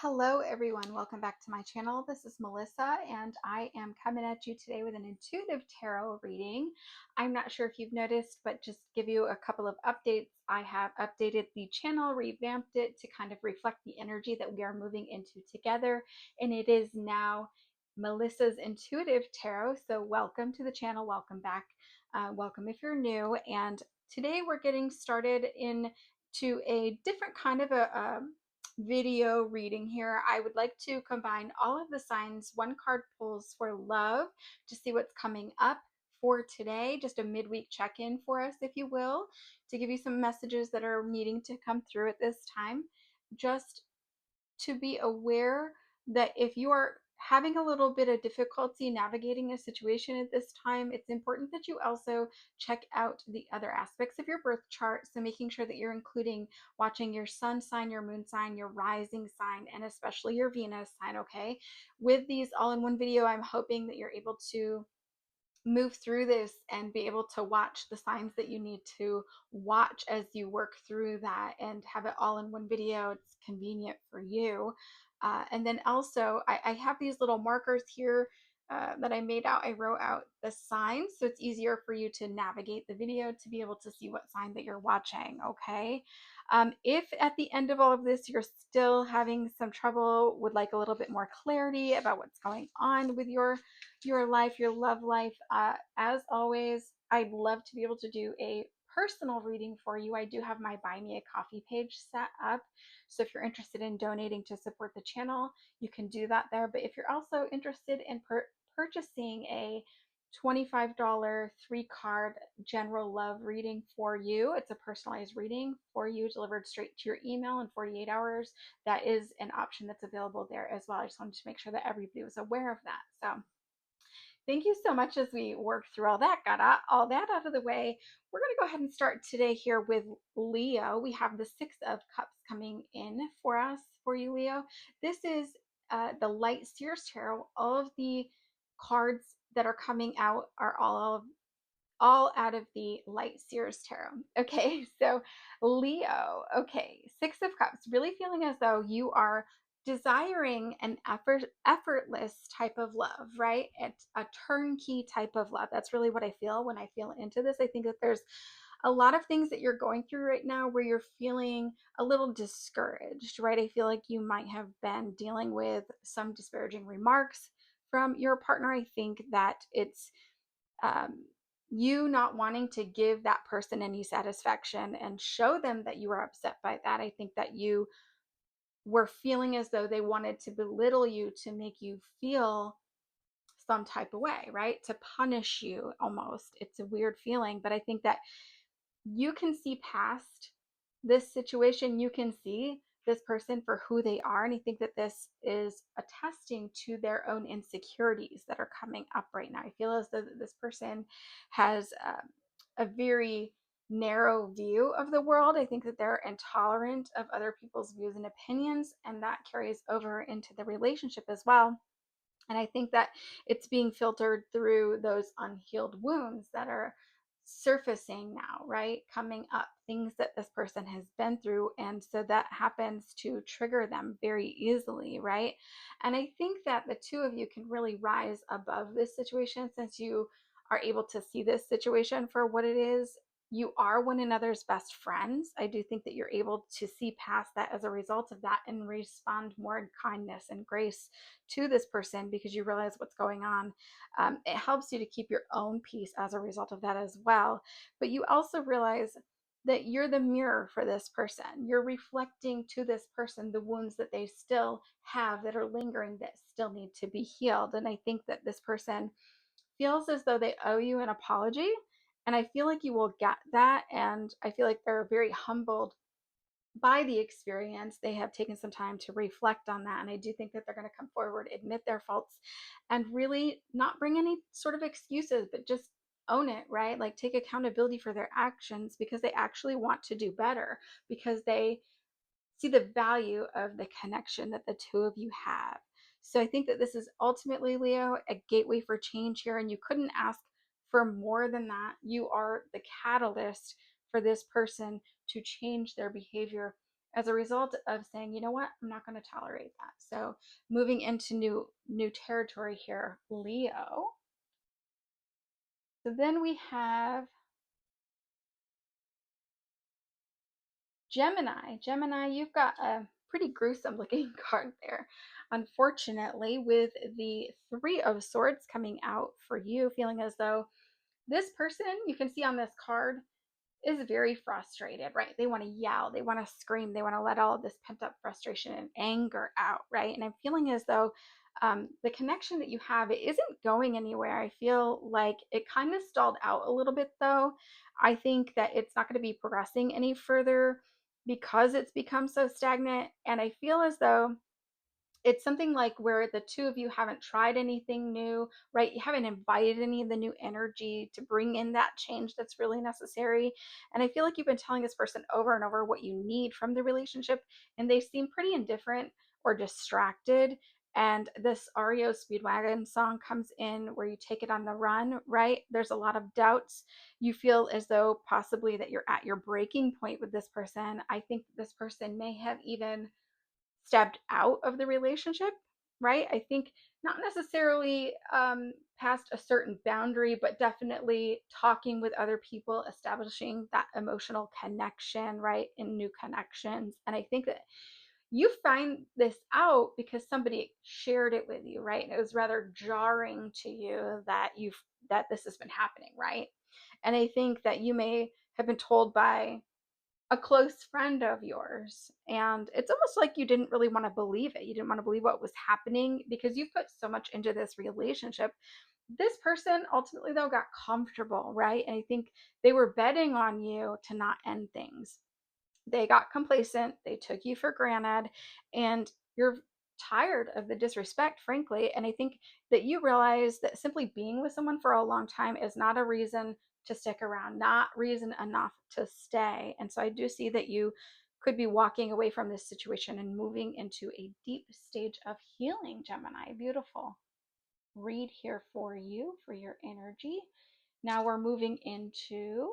Hello everyone, welcome back to my channel. This is Melissa and I am coming at you today with an intuitive tarot reading. I'm not sure if you've noticed, but just give you a couple of updates. I have updated the channel, revamped it to kind of reflect the energy that we are moving into together, and it is now Melissa's Intuitive Tarot. So welcome to the channel, welcome back, welcome if you're new. And today we're getting started into a different kind of a video reading here. I would like to combine all of the signs. One card pulls for love to see what's coming up for today, just a midweek check-in for us, if you will, to give you some messages that are needing to come through at this time. Just to be aware that if you are having a little bit of difficulty navigating a situation at this time, it's important that you also check out the other aspects of your birth chart. So making sure that you're including watching your sun sign, your moon sign, your rising sign, and especially your Venus sign, okay? With these all in one video, I'm hoping that you're able to move through this and be able to watch the signs that you need to watch as you work through that and have it all in one video. It's convenient for you. And then also, I have these little markers here that I made out. I wrote out the signs so it's easier for you to navigate the video to be able to see what sign that you're watching, okay? If at the end of all of this you're still having some trouble, would like a little bit more clarity about what's going on with your life, your love life. As always, I'd love to be able to do a personal reading for you. I do have my Buy Me a Coffee page set up. So if you're interested in donating to support the channel, you can do that there. But if you're also interested in purchasing a $25 3-card general love reading for you, it's a personalized reading for you delivered straight to your email in 48 hours. That is an option that's available there as well. I just wanted to make sure that everybody was aware of that. So thank you so much. As we work through all that, got all that out of the way, we're going to go ahead and start today here with Leo. We have the Six of Cups coming in for us, for you, Leo. This is the Light Seers Tarot. All of the cards that are coming out are all out of the Light Seers Tarot. Okay, so Leo, okay, Six of Cups, really feeling as though you are desiring an effortless type of love, right? It's a turnkey type of love. That's really what I feel when I feel into this. I think that there's a lot of things that you're going through right now where you're feeling a little discouraged, right? I feel like you might have been dealing with some disparaging remarks from your partner. I think that it's um, you not wanting to give that person any satisfaction and show them that you are upset by that. I think that you were feeling as though they wanted to belittle you to make you feel some type of way, right? To punish you almost. It's a weird feeling, but I think that you can see past this situation. You can see this person for who they are. And I think that this is attesting to their own insecurities that are coming up right now. I feel as though this person has a very narrow view of the world. I think that they're intolerant of other people's views and opinions, and that carries over into the relationship as well. And I think that it's being filtered through those unhealed wounds that are surfacing now, right? Coming up, things that this person has been through. And so that happens to trigger them very easily, right? And I think that the two of you can really rise above this situation since you are able to see this situation for what it is. You are one another's best friends. I do think that you're able to see past that as a result of that and respond more in kindness and grace to this person because you realize what's going on. It helps you to keep your own peace as a result of that as well. But you also realize that you're the mirror for this person. You're reflecting to this person the wounds that they still have that are lingering that still need to be healed. And I think that this person feels as though they owe you an apology. And I feel like you will get that. And I feel like they're very humbled by the experience. They have taken some time to reflect on that. And I do think that they're going to come forward, admit their faults, and really not bring any sort of excuses, but just own it, right? Like take accountability for their actions because they actually want to do better, because they see the value of the connection that the two of you have. So I think that this is ultimately, Leo, a gateway for change here, and you couldn't ask for more than that. You are the catalyst for this person to change their behavior as a result of saying, you know what, I'm not going to tolerate that. So moving into new territory here, Leo. So then we have Gemini. Gemini, you've got a pretty gruesome looking card there. Unfortunately, with the Three of Swords coming out for you, feeling as though this person you can see on this card is very frustrated, right? They want to yell, they want to scream, they want to let all of this pent up frustration and anger out, right? And I'm feeling as though the connection that you have, it isn't going anywhere. I feel like it kind of stalled out a little bit, though. I think that it's not going to be progressing any further because it's become so stagnant. And I feel as though it's something like where the two of you haven't tried anything new, right? You haven't invited any of the new energy to bring in that change that's really necessary. And I feel like you've been telling this person over and over what you need from the relationship, and they seem pretty indifferent or distracted. And this REO Speedwagon song comes in where you take it on the run, right? There's a lot of doubts. You feel as though possibly that you're at your breaking point with this person. I think this person may have even stepped out of the relationship, right? I think not necessarily past a certain boundary, but definitely talking with other people, establishing that emotional connection, right? In new connections. And I think that you find this out because somebody shared it with you, right? And it was rather jarring to you that that this has been happening, right? And I think that you may have been told by a close friend of yours, and it's almost like you didn't really want to believe it. You didn't want to believe what was happening because you put so much into this relationship. This person ultimately though got comfortable, right? And I think they were betting on you to not end things. They got complacent, they took you for granted, and you're tired of the disrespect, frankly. And I think that you realize that simply being with someone for a long time is not a reason to stick around, not reason enough to stay. And so I do see that you could be walking away from this situation and moving into a deep stage of healing, Gemini. Beautiful read here for you for your energy. Now we're moving into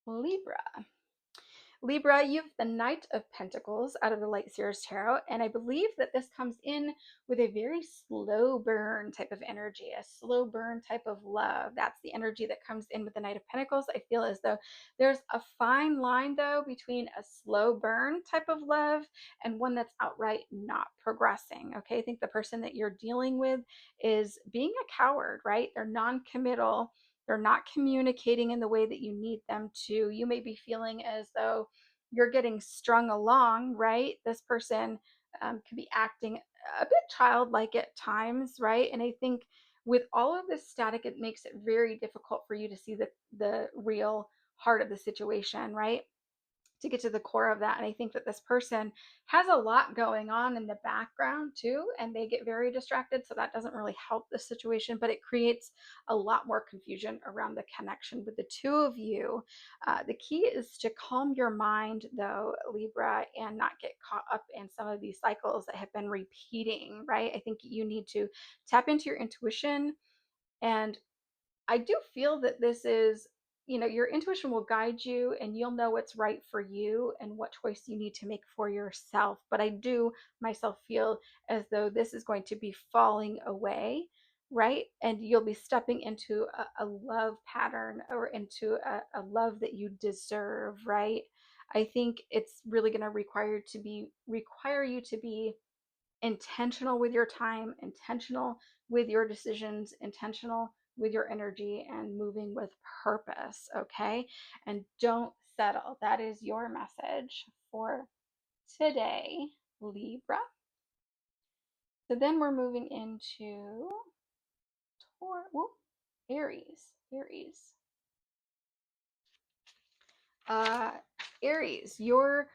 Libra. Libra, you have the Knight of Pentacles out of the Light Seers Tarot, and I believe that this comes in with a very slow burn type of energy, a slow burn type of love. That's the energy that comes in with the Knight of Pentacles. I feel as though there's a fine line, though, between a slow burn type of love and one that's outright not progressing. Okay, I think the person that you're dealing with is being a coward, right? They're non-committal. They're not communicating in the way that you need them to. You may be feeling as though you're getting strung along, right? This person could be acting a bit childlike at times, right? And I think with all of this static, it makes it very difficult for you to see the real heart of the situation, right? To get to the core of that. And I think that this person has a lot going on in the background too, and they get very distracted. So that doesn't really help the situation, but it creates a lot more confusion around the connection with the two of you. The key is to calm your mind, though, Libra, and not get caught up in some of these cycles that have been repeating, right? I think you need to tap into your intuition, and I do feel that this is, your intuition will guide you and you'll know what's right for you and what choice you need to make for yourself. But I do myself feel as though this is going to be falling away, right? And you'll be stepping into a love pattern or into a love that you deserve, right? I think it's really going to require you to be intentional with your time, intentional with your decisions, intentional with your energy, and moving with purpose, okay? And don't settle. That is your message for today, Libra. So then we're moving into Aries. Uh, Aries, your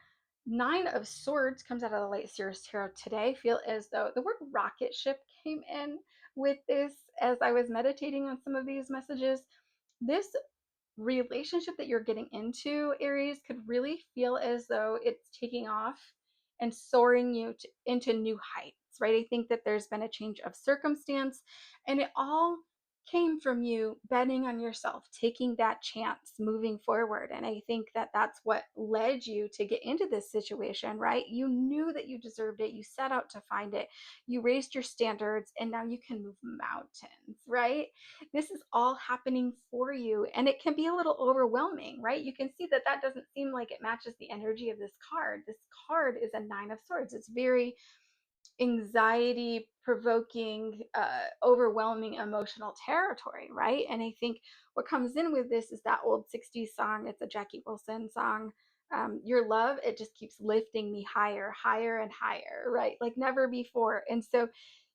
Nine of Swords comes out of the Light Series Tarot today. Feel as though the word rocket ship came in with this as I was meditating on some of these messages. This relationship that you're getting into, Aries, could really feel as though it's taking off and soaring you into new heights, right? I think that there's been a change of circumstance, and it all came from you betting on yourself, taking that chance, moving forward. And I think that that's what led you to get into this situation, right? You knew that you deserved it. You set out to find it. You raised your standards, and now you can move mountains, right? This is all happening for you, and it can be a little overwhelming, right? You can see that that doesn't seem like it matches the energy of this card. This card is a Nine of Swords. It's very anxiety provoking, overwhelming emotional territory, right? And I think what comes in with this is that old 60s song. It's a Jackie Wilson song. Your love, it just keeps lifting me higher, higher, and higher, right? Like never before. And so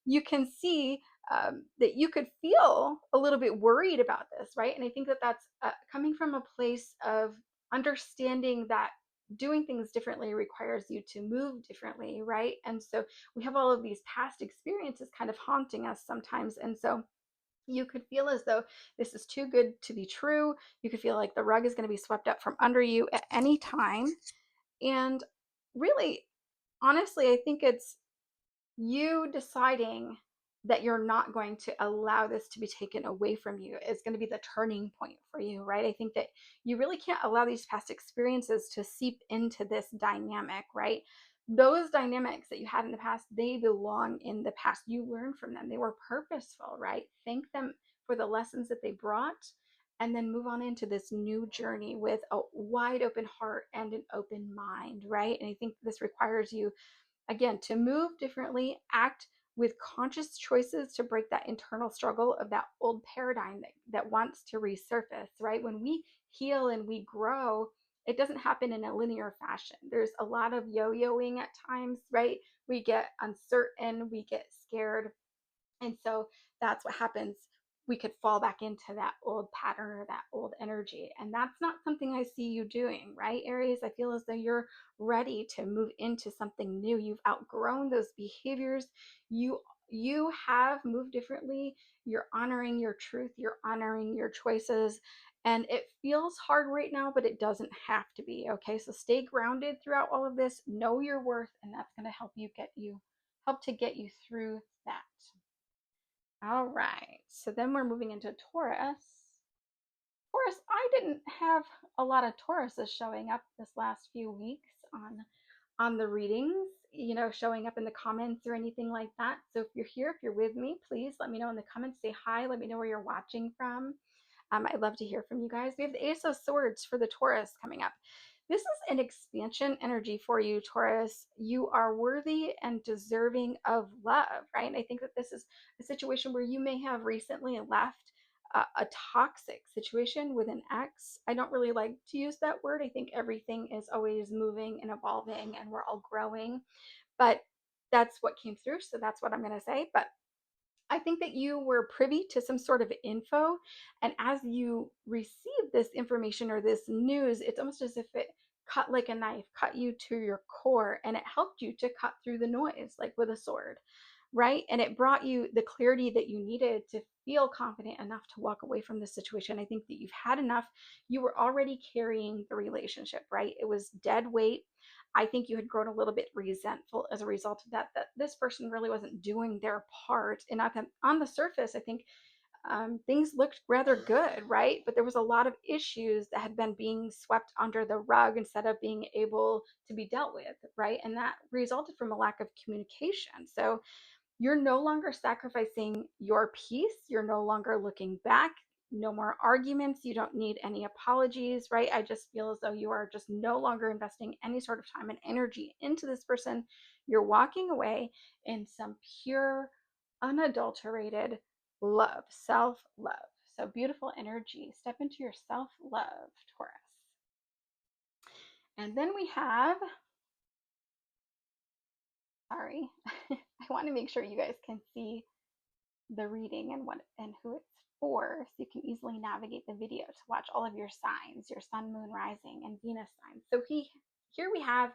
you can see that you could feel a little bit worried about this, right? And I think that that's coming from a place of understanding that doing things differently requires you to move differently, right? And so we have all of these past experiences kind of haunting us sometimes. And so you could feel as though this is too good to be true. You could feel like the rug is going to be swept up from under you at any time. And really, honestly, I think it's you deciding that you're not going to allow this to be taken away from you is going to be the turning point for you, right? I think that you really can't allow these past experiences to seep into this dynamic, right? Those dynamics that you had in the past, they belong in the past. You learned from them. They were purposeful, right? Thank them for the lessons that they brought, and then move on into this new journey with a wide open heart and an open mind, right? And I think this requires you, again, to move differently, act with conscious choices to break that internal struggle of that old paradigm that wants to resurface, right? When we heal and we grow, it doesn't happen in a linear fashion. There's a lot of yo-yoing at times, right? We get uncertain, we get scared, and so that's what happens. We could fall back into that old pattern or that old energy. And that's not something I see you doing, right, Aries? I feel as though you're ready to move into something new. You've outgrown those behaviors. You have moved differently. You're honoring your truth, you're honoring your choices. And it feels hard right now, but it doesn't have to be. Okay. So stay grounded throughout all of this. Know your worth, and that's going to help to get you through that. All right, so then we're moving into Taurus. Taurus, I didn't have a lot of Tauruses showing up this last few weeks on the readings, showing up in the comments or anything like that. So if you're here, if you're with me, please let me know in the comments. Say hi. Let me know where you're watching from. I'd love to hear from you guys. We have the Ace of Swords for the Taurus coming up. This is an expansion energy for you, Taurus. You are worthy and deserving of love, right? And I think that this is a situation where you may have recently left a toxic situation with an ex. I don't really like to use that word. I think everything is always moving and evolving, and we're all growing. But that's what came through, so that's what I'm going to say. But I think that you were privy to some sort of info, and as you received this information or this news, it's almost as if it cut like a knife, cut you to your core, and it helped you to cut through the noise like with a sword, right? And it brought you the clarity that you needed to feel confident enough to walk away from the situation. I think that you've had enough. You were already carrying the relationship, right? It was dead weight. I think you had grown a little bit resentful as a result of that this person really wasn't doing their part. And on the surface, I think things looked rather good, right? But there was a lot of issues that had been being swept under the rug instead of being able to be dealt with, right? And that resulted from a lack of communication. So you're no longer sacrificing your peace. You're no longer looking back. No more arguments. You don't need any apologies, right? I just feel as though you are just no longer investing any sort of time and energy into this person. You're walking away in some pure, unadulterated love, self love. So beautiful energy. Step into your self love, Taurus. And then we have, sorry, I want to make sure you guys can see the reading and what and who it's for, so you can easily navigate the video to watch all of your signs, your sun, moon, rising, and Venus signs. So here we have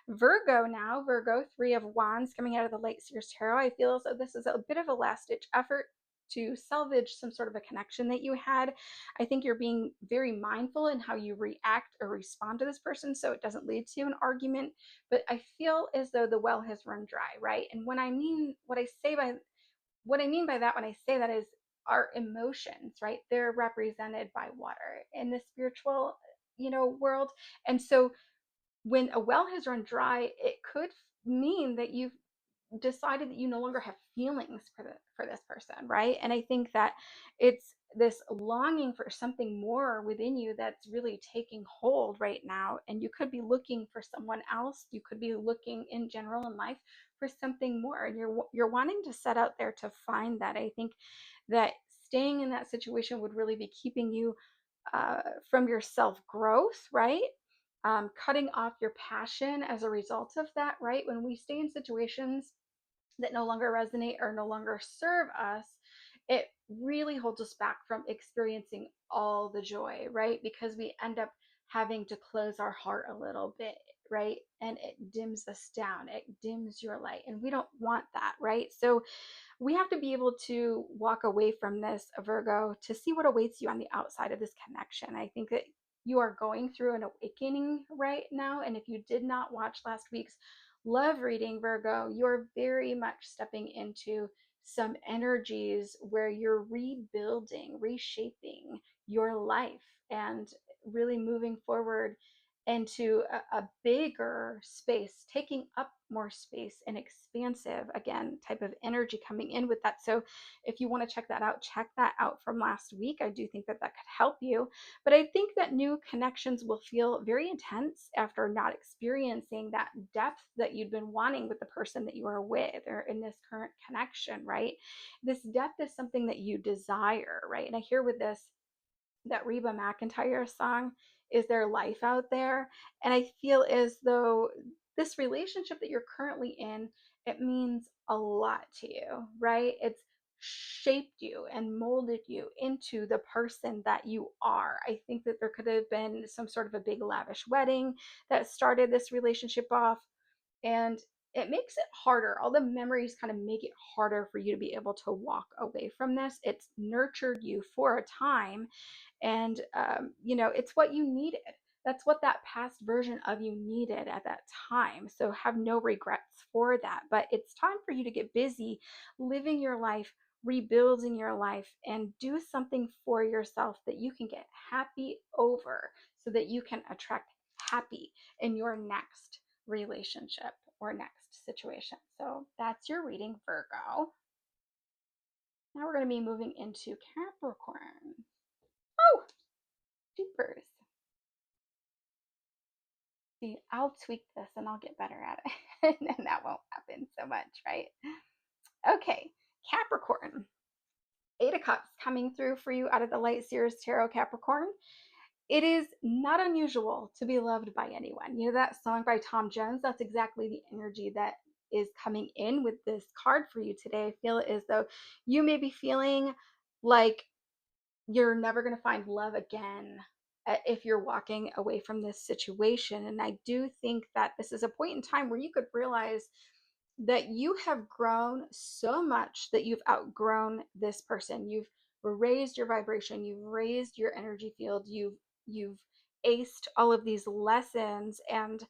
Virgo now. Virgo, Three of Wands, coming out of the late Sears Tarot. I feel as though this is a bit of a last-ditch effort to salvage some sort of a connection that you had. I think you're being very mindful in how you react or respond to this person so it doesn't lead to an argument. But I feel as though the well has run dry, right? And what I mean by that when I say that is our emotions, right? They're represented by water in the spiritual, world. And so when a well has run dry, it could mean that you've decided that you no longer have feelings for this person, right? And I think that it's this longing for something more within you that's really taking hold right now. And you could be looking for someone else. You could be looking in general in life for something more, and you're wanting to set out there to find that. I think that staying in that situation would really be keeping you from your self growth, right? Cutting off your passion as a result of that, right? When we stay in situations that no longer resonate or no longer serve us, it really holds us back from experiencing all the joy, right? Because we end up having to close our heart a little bit, right? And it dims us down, it dims your light, and we don't want that, right? So we have to be able to walk away from this, Virgo, to see what awaits you on the outside of this connection. I think that you are going through an awakening right now. And if you did not watch last week's love reading, Virgo, you're very much stepping into some energies where you're rebuilding, reshaping your life, and really moving forward into a bigger space, taking up more space, and expansive, again, type of energy coming in with that. So if you want to check that out from last week. I do think that that could help you. But I think that new connections will feel very intense after not experiencing that depth that you'd been wanting with the person that you are with, or in this current connection, right? This depth is something that you desire, right? And I hear with this that Reba McEntire song, Is There Life Out There? And I feel as though this relationship that you're currently in, it means a lot to you, right? It's shaped you and molded you into the person that you are. I think that there could have been some sort of a big lavish wedding that started this relationship off, and it makes it harder. All the memories kind of make it harder for you to be able to walk away from this. It's nurtured you for a time, and it's what you needed. That's what that past version of you needed at that time. So have no regrets for that. But it's time for you to get busy living your life, rebuilding your life, and do something for yourself that you can get happy over, so that you can attract happy in your next relationship or next situation. So that's your reading, Virgo. Now we're going to be moving into Capricorn. Oh, jeepers. See, I'll tweak this and I'll get better at it. And then that won't happen so much, right? Okay, Capricorn. Eight of Cups coming through for you out of the Light Series Tarot, Capricorn. It is not unusual to be loved by anyone. You know that song by Tom Jones? That's exactly the energy that is coming in with this card for you today. I feel as though you may be feeling like you're never going to find love again if you're walking away from this situation. And I do think that this is a point in time where you could realize that you have grown so much that you've outgrown this person. You've raised your vibration, you've raised your energy field, you've aced all of these lessons, and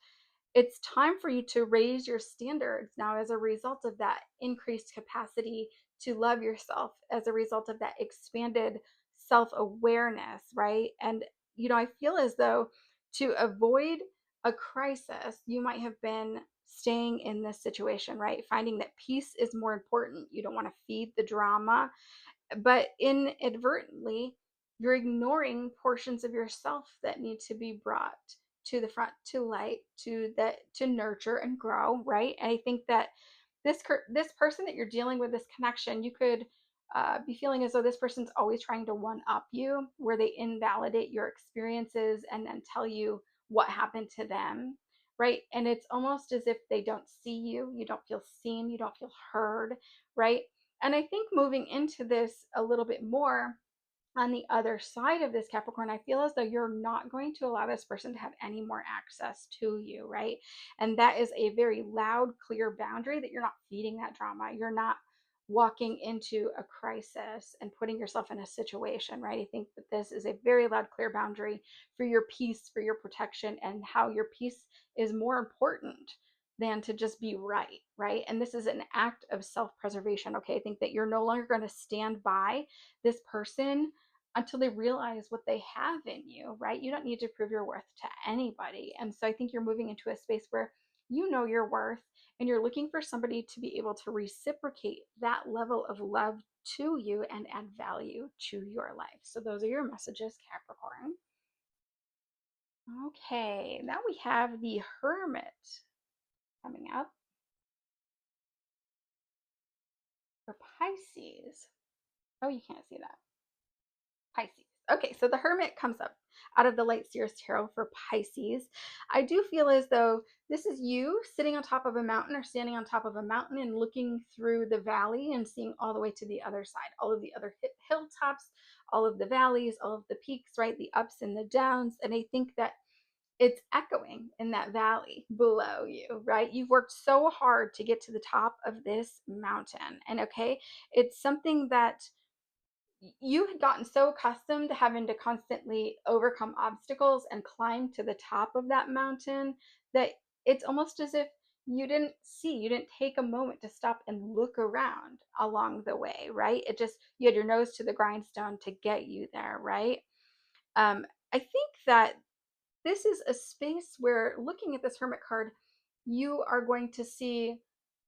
it's time for you to raise your standards now as a result of that increased capacity to love yourself, as a result of that expanded self-awareness, right? And I feel as though, to avoid a crisis, you might have been staying in this situation, right? Finding that peace is more important. You don't want to feed the drama, but inadvertently you're ignoring portions of yourself that need to be brought to the front, to light, to nurture and grow, right? And I think that this person that you're dealing with, this connection, you could be feeling as though this person's always trying to one up you, where they invalidate your experiences and then tell you what happened to them, right? And it's almost as if they don't see you, you don't feel seen, you don't feel heard, right? And I think moving into this a little bit more, on the other side of this, Capricorn, I feel as though you're not going to allow this person to have any more access to you, right? And that is a very loud, clear boundary, that you're not feeding that drama. You're not walking into a crisis and putting yourself in a situation, right? I think that this is a very loud, clear boundary for your peace, for your protection, and how your peace is more important than to just be right, right? And this is an act of self-preservation, okay? I think that you're no longer going to stand by this person until they realize what they have in you, right? You don't need to prove your worth to anybody. And so I think you're moving into a space where you know your worth and you're looking for somebody to be able to reciprocate that level of love to you and add value to your life. So those are your messages, Capricorn. Okay, now we have the Hermit coming up for Pisces. Oh, you can't see that. Pisces. Okay, so the Hermit comes up out of the Light Seers Tarot for Pisces. I do feel as though this is you sitting on top of a mountain or standing on top of a mountain and looking through the valley and seeing all the way to the other side, all of the other hilltops, all of the valleys, all of the peaks, right? The ups and the downs. And I think that it's echoing in that valley below you, right? You've worked so hard to get to the top of this mountain. And okay, it's something that you had gotten so accustomed to having to constantly overcome obstacles and climb to the top of that mountain that it's almost as if you didn't take a moment to stop and look around along the way, right? It just, you had your nose to the grindstone to get you there, right? I think that this is a space where, looking at this Hermit card, you are going to see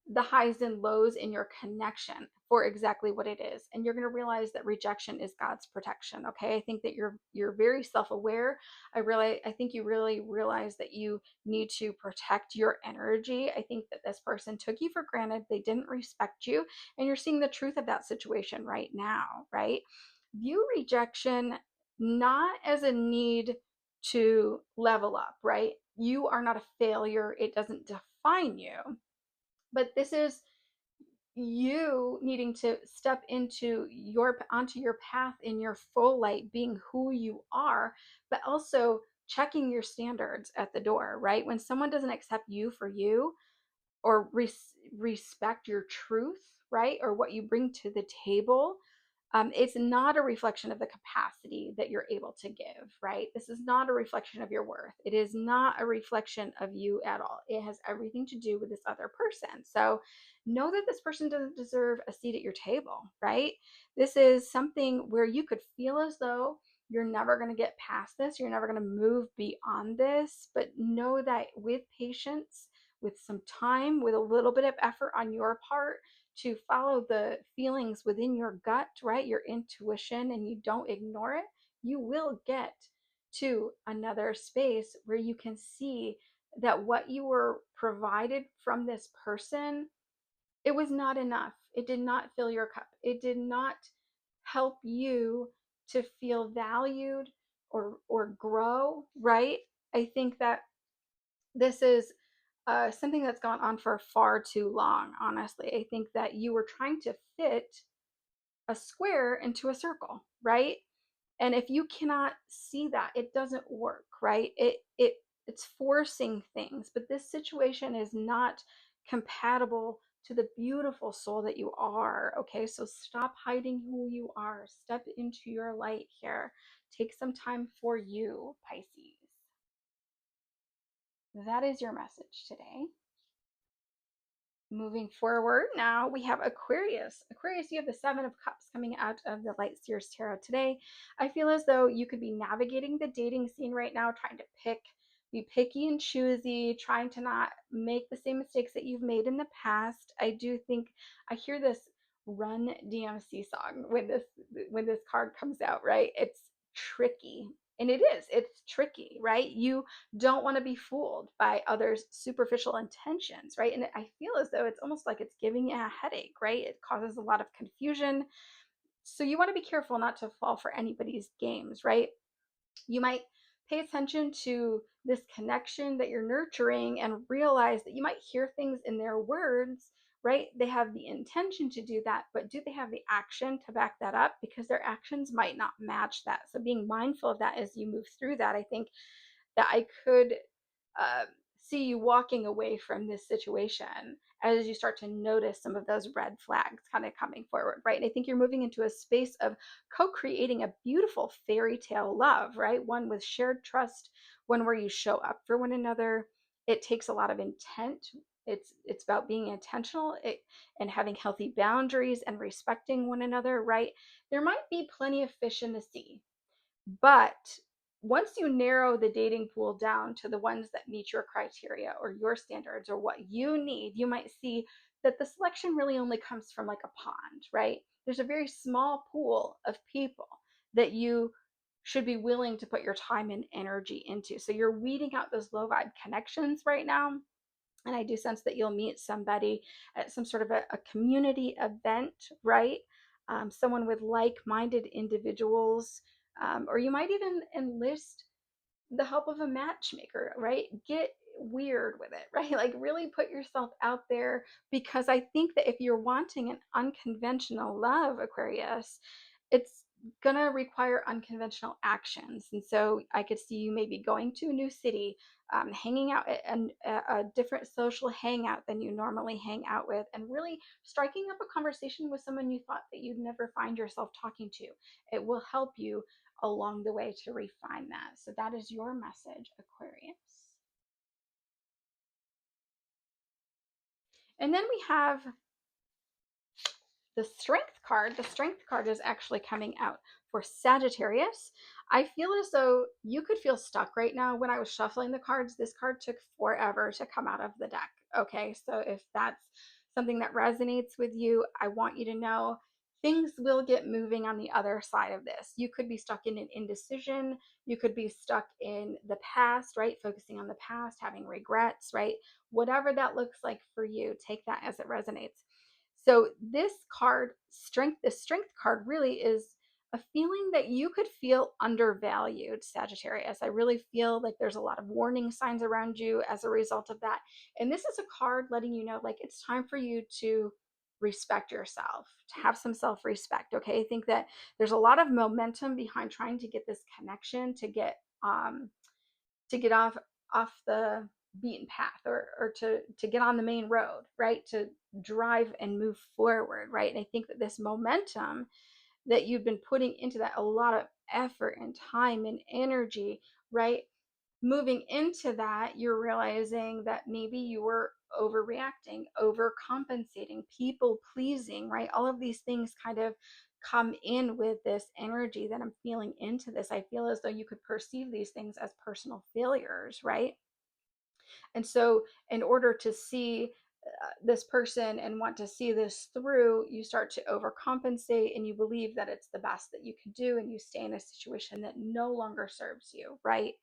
the highs and lows in your connection for exactly what it is, and you're going to realize that rejection is God's protection. Okay, I think that you're very self-aware. I think you really realize that you need to protect your energy. I think that this person took you for granted, they didn't respect you, and you're seeing the truth of that situation right now, right? View rejection not as a need to level up, right? You are not a failure, it doesn't define you, but this is you needing to step into onto your path in your full light, being who you are, but also checking your standards at the door, right? When someone doesn't accept you for you, or respect your truth, right? Or what you bring to the table, it's not a reflection of the capacity that you're able to give, right? This is not a reflection of your worth. It is not a reflection of you at all. It has everything to do with this other person. So know that this person doesn't deserve a seat at your table, right? This is something where you could feel as though you're never going to get past this, you're never going to move beyond this, but know that with patience, with some time, with a little bit of effort on your part to follow the feelings within your gut, right? Your intuition, and you don't ignore it, you will get to another space where you can see that what you were provided from this person, it was not enough. It did not fill your cup. It did not help you to feel valued or grow, right? I think that this is something that's gone on for far too long, honestly. I think that you were trying to fit a square into a circle, right? And if you cannot see that, it doesn't work, right? It's forcing things, but this situation is not compatible to the beautiful soul that you are. Okay, so stop hiding who you are. Step into your light here. Take some time for you, Pisces. That is your message today. Moving forward, now we have Aquarius. Aquarius, you have the Seven of Cups coming out of the Light Seers Tarot today. I feel as though you could be navigating the dating scene right now, trying to be picky and choosy, trying to not make the same mistakes that you've made in the past. I do think I hear this Run DMC song when this card comes out, right? It's tricky. And it's tricky, right? You don't want to be fooled by others' superficial intentions, right? And I feel as though it's almost like it's giving you a headache, right? It causes a lot of confusion. So you want to be careful not to fall for anybody's games, right? You might pay attention to this connection that you're nurturing and realize that you might hear things in their words, right? They have the intention to do that, but do they have the action to back that up? Because their actions might not match that. So being mindful of that as you move through that, I think that I could uh, see you walking away from this situation as you start to notice some of those red flags kind of coming forward, right? And I think you're moving into a space of co-creating a beautiful fairy tale love, right? One with shared trust, one where you show up for one another. It takes a lot of intent It's about being intentional and having healthy boundaries and respecting one another, right? There might be plenty of fish in the sea, but once you narrow the dating pool down to the ones that meet your criteria or your standards or what you need, you might see that the selection really only comes from like a pond, right? There's a very small pool of people that you should be willing to put your time and energy into. So you're weeding out those low vibe connections right now. And I do sense that you'll meet somebody at some sort of a community event, right? Someone with like minded individuals, or you might even enlist the help of a matchmaker, right? Get weird with it, right? Like really put yourself out there, because I think that if you're wanting an unconventional love, Aquarius, it's going to require unconventional actions. And so I could see you maybe going to a new city, hanging out at a different social hangout than you normally hang out with, and really striking up a conversation with someone you thought that you'd never find yourself talking to. It will help you along the way to refine that. So that is your message, Aquarius. And then we have the Strength card. The Strength card is actually coming out for Sagittarius. I feel as though you could feel stuck right now. When I was shuffling the cards, this card took forever to come out of the deck. Okay, so if that's something that resonates with you, I want you to know things will get moving on the other side of this. You could be stuck in an indecision. You could be stuck in the past, right? Focusing on the past, having regrets, right? Whatever that looks like for you, take that as it resonates. So this card, strength, the strength card really is a feeling that you could feel undervalued, Sagittarius. I really feel like there's a lot of warning signs around you as a result of that. And this is a card letting you know, like, it's time for you to respect yourself, to have some self-respect. Okay. I think that there's a lot of momentum behind trying to get this connection, to get off the beaten path, or to get on the main road, right? To drive and move forward, right? And I think that this momentum that you've been putting into that, a lot of effort and time and energy, right? Moving into that, you're realizing that maybe you were overreacting, overcompensating, people pleasing, right? All of these things kind of come in with this energy that I'm feeling into this. I feel as though you could perceive these things as personal failures, right? And so, in order to see this person and want to see this through, you start to overcompensate and you believe that it's the best that you can do, and you stay in a situation that no longer serves you, right?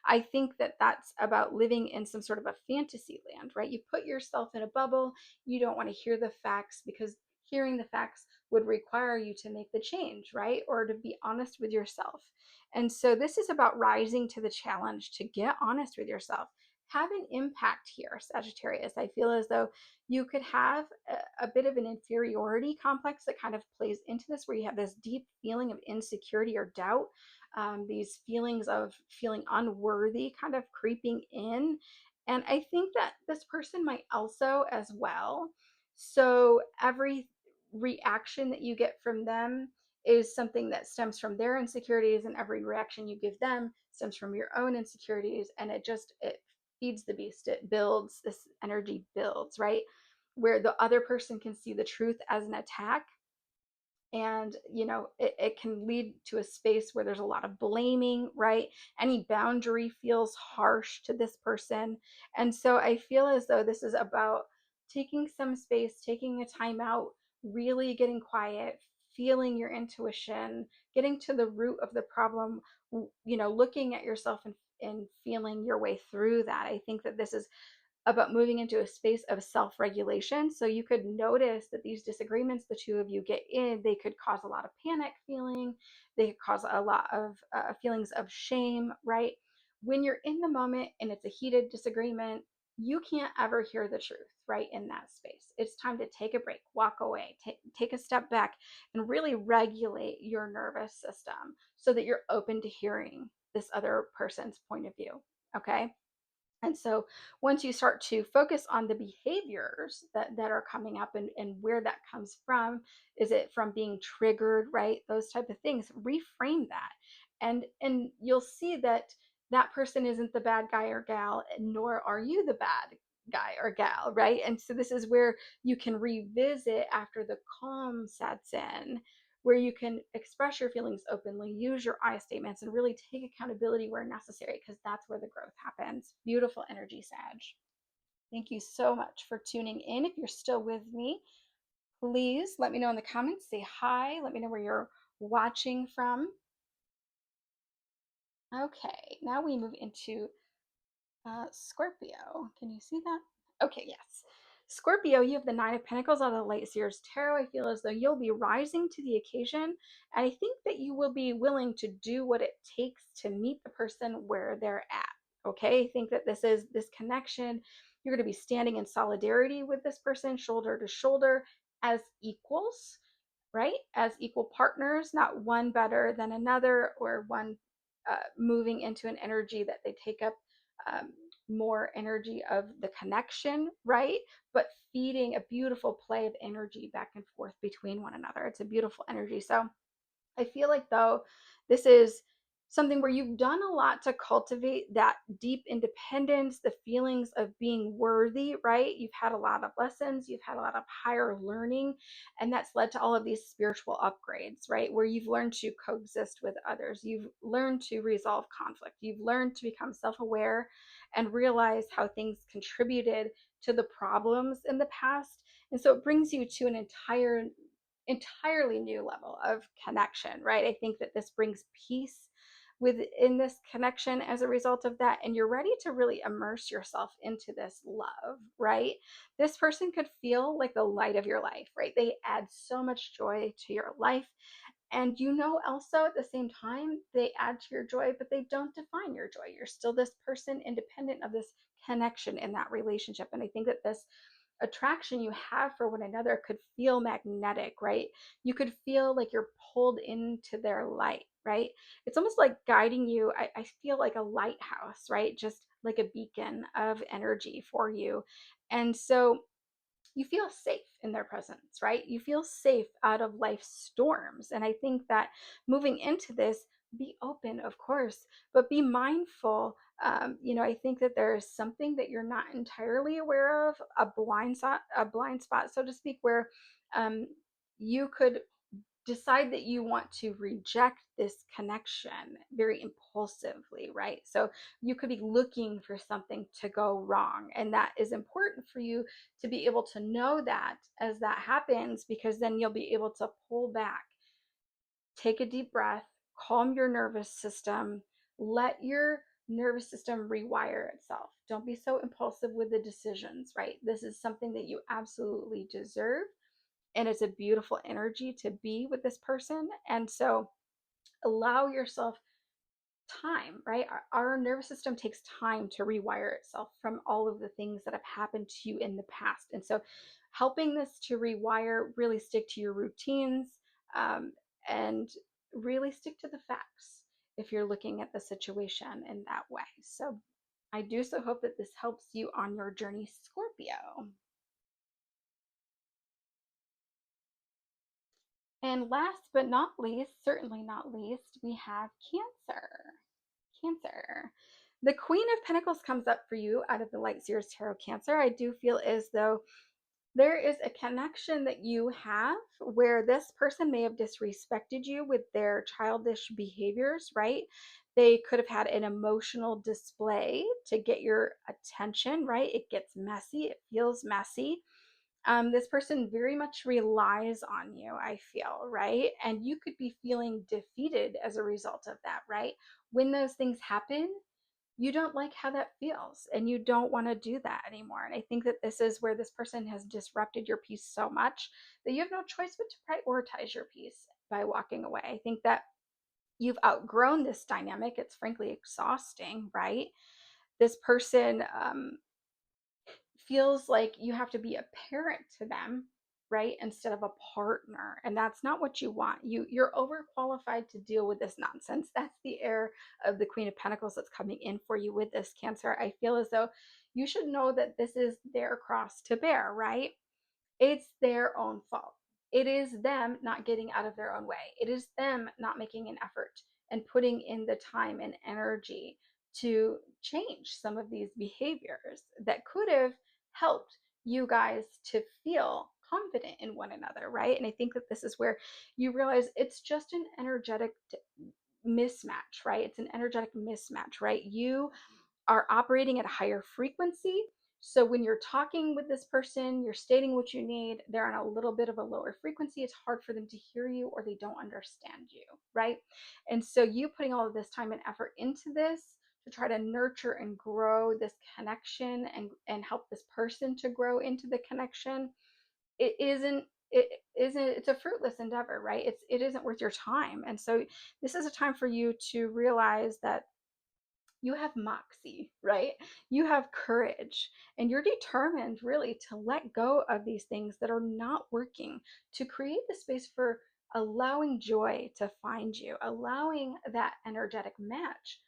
I think that that's about living in some sort of a fantasy land, right? You put yourself in a bubble. You don't want to hear the facts, because hearing the facts would require you to make the change, right? Or to be honest with yourself. And so this is about rising to the challenge to get honest with yourself. Have an impact here, Sagittarius. I feel as though you could have a bit of an inferiority complex that kind of plays into this, where you have this deep feeling of insecurity or doubt, these feelings of feeling unworthy kind of creeping in. And I think that this person might also as well. So every reaction that you get from them is something that stems from their insecurities, and every reaction you give them stems from your own insecurities. And it feeds the beast. It builds, this energy builds, right? Where the other person can see the truth as an attack, and it can lead to a space where there's a lot of blaming, right? Any boundary feels harsh to this person. And so I feel as though this is about taking some space, taking a time out, really getting quiet, feeling your intuition, getting to the root of the problem, looking at yourself and feeling your way through that. I think that this is about moving into a space of self-regulation. So you could notice that these disagreements the two of you get in, they could cause a lot of panic feeling. They could cause a lot of feelings of shame, right? When you're in the moment and it's a heated disagreement, you can't ever hear the truth, right? In that space, it's time to take a break, walk away, take a step back, and really regulate your nervous system so that you're open to hearing this other person's point of view. Okay. And so once you start to focus on the behaviors that are coming up, and where that comes from, is it from being triggered, right? Those type of things, reframe that. And you'll see that that person isn't the bad guy or gal, nor are you the guy or gal, right? And so this is where you can revisit after the calm sets in, where you can express your feelings openly, use your I statements, and really take accountability where necessary, because that's where the growth happens. Beautiful energy, Sag. Thank you so much for tuning in. If you're still with me, please let me know in the comments. Say hi. Let me know where you're watching from. Okay, now we move into Scorpio. Can you see that? Okay, yes. Scorpio, you have the Nine of Pentacles out of the Light Seers Tarot. I feel as though you'll be rising to the occasion. And I think that you will be willing to do what it takes to meet the person where they're at. Okay, I think that this connection. You're going to be standing in solidarity with this person, shoulder to shoulder, as equals, right? As equal partners, not one better than another, or one moving into an energy that they take up um, more energy of the connection, right? But feeding a beautiful play of energy back and forth between one another. It's a beautiful energy. So I feel like, though, this is something where you've done a lot to cultivate that deep independence, the feelings of being worthy, right? You've had a lot of lessons, you've had a lot of higher learning, and that's led to all of these spiritual upgrades, right? Where you've learned to coexist with others, you've learned to resolve conflict, you've learned to become self aware and realize how things contributed to the problems in the past. And so it brings you to an entirely new level of connection, right? I think that this brings peace within this connection as a result of that, and you're ready to really immerse yourself into this love, right? This person could feel like the light of your life, right? They add so much joy to your life, and also at the same time, they add to your joy, but they don't define your joy. You're still this person independent of this connection in that relationship. And I think that this attraction you have for one another could feel magnetic, right? You could feel like you're pulled into their light, right? It's almost like guiding you. I feel like a lighthouse, right? Just like a beacon of energy for you. And so you feel safe in their presence, right? You feel safe out of life's storms. And I think that moving into this, be open, of course, but be mindful. I think that there is something that you're not entirely aware of, a blind spot, so to speak, where um, you could decide that you want to reject this connection very impulsively, right? So you could be looking for something to go wrong. And that is important for you to be able to know that as that happens, because then you'll be able to pull back, take a deep breath, calm your nervous system, let your nervous system rewire itself. Don't be so impulsive with the decisions, right? This is something that you absolutely deserve, and it's a beautiful energy to be with this person. And so allow yourself time, right? Our nervous system takes time to rewire itself from all of the things that have happened to you in the past. And so helping this to rewire, really stick to your routines, um, and really stick to the facts if you're looking at the situation in that way. So I do so hope that this helps you on your journey, Scorpio. And last but not least, certainly not least, we have Cancer. Cancer. The Queen of Pentacles comes up for you out of the Light Seers Tarot, Cancer. I do feel as though there is a connection that you have where this person may have disrespected you with their childish behaviors, right? They could have had an emotional display to get your attention, right? It gets messy, it feels messy. This person very much relies on you, I feel, right? And you could be feeling defeated as a result of that, right? When those things happen, you don't like how that feels, and you don't want to do that anymore. And I think that this is where this person has disrupted your peace so much that you have no choice but to prioritize your peace by walking away. I think that you've outgrown this dynamic. It's frankly exhausting, right? This person feels like you have to be a parent to them, right, instead of a partner, and that's not what you want. You're overqualified to deal with this nonsense. That's the air of the Queen of Pentacles that's coming in for you with this, Cancer. I feel as though you should know that this is their cross to bear, right? It's their own fault. It is them not getting out of their own way. It is them not making an effort and putting in the time and energy to change some of these behaviors that could have helped you guys to feel confident in one another, right? And I think that this is where you realize it's just an energetic mismatch, right? It's an energetic mismatch, right? You are operating at a higher frequency. So when you're talking with this person, you're stating what you need, they're on a little bit of a lower frequency. It's hard for them to hear you or they don't understand you, right? And so you putting all of this time and effort into this to try to nurture and grow this connection and help this person to grow into the connection, it isn't it's a fruitless endeavor, right? It isn't worth your time. And so this is a time for you to realize that you have moxie, right? You have courage, and you're determined really to let go of these things that are not working, to create the space for allowing joy to find you, allowing that energetic match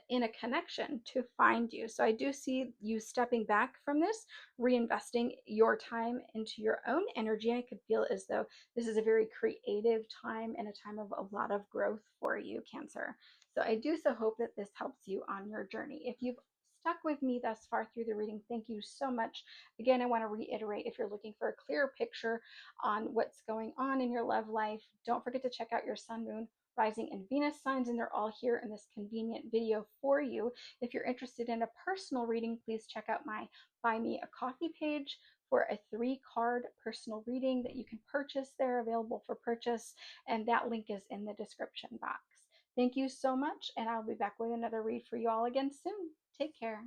in a connection to find you. So I do see you stepping back from this, reinvesting your time into your own energy. I could feel as though this is a very creative time and a time of a lot of growth for you, Cancer. So I do so hope that this helps you on your journey. If you've stuck with me thus far through the reading, thank you so much. Again, I want to reiterate, if you're looking for a clearer picture on what's going on in your love life, don't forget to check out your sun, moon, rising, and Venus signs, and they're all here in this convenient video for you. If you're interested in a personal reading, please check out my Buy Me a Coffee page for a 3-card personal reading that you can purchase there, available for purchase, and that link is in the description box. Thank you so much, and I'll be back with another read for you all again soon. Take care.